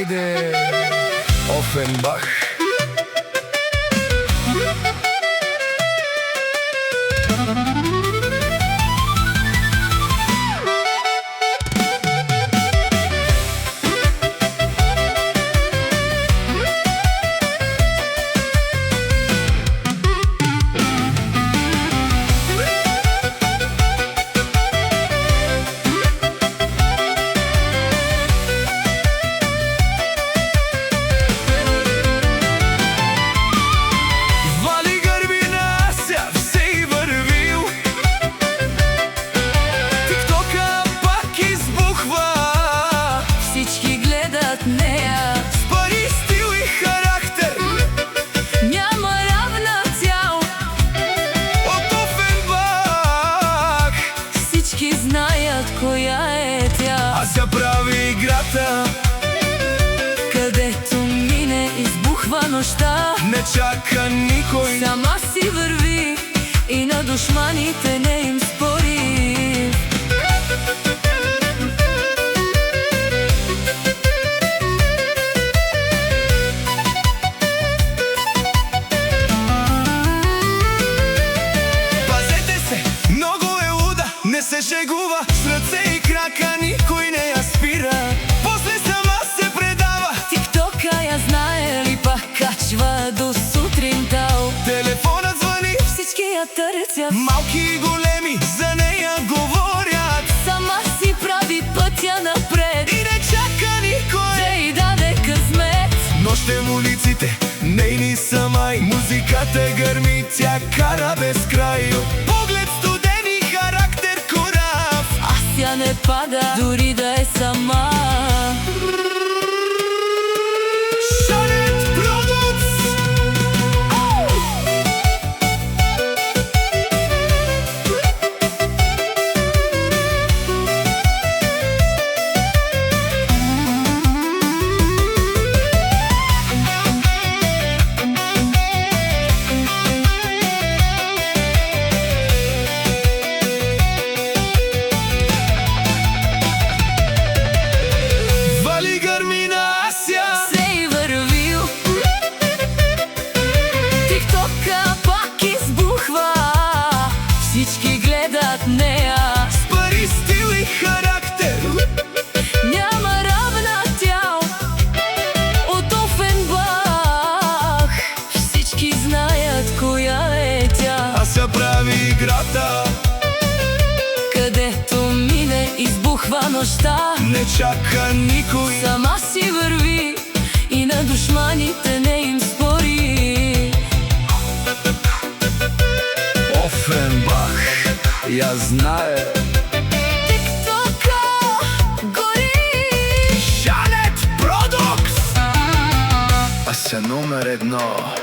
Ајде, Офенбах. Која е тя? А се прави играта, кадето мине избухва нощта. не чака никој, Сама си върви и на душманите не им спори. Пазете се, многу е луда, не се шегува, с ръце и крака никој не ја спира. После сама се предава, Тиктока ја знае ли па качва до сутринта. телефонът звъни, Всички ја търсят, малки и големи за нея говорят. сама си прави пътя напред И не чака никој, да й даде късмет. нощем улиците нейни са май, музиката гърми, тя кара без край. Поглед студен и характер корав, Аз тя не пада, дори да е сама. Шанет Продукс. Вали гърми на Асия, Се и вървил, тиктока пак избухва, всички гледат нея. с пари, стил и характер, Няма равна тя от Офенбах. Всички знаят коя е тя, а се прави играта, където мине избухва нощта. не чака никой. Сама си върви и на душманите не им спори. Офенбах я знае, Тиктока гори. Шанет Продукс, а се номер 1.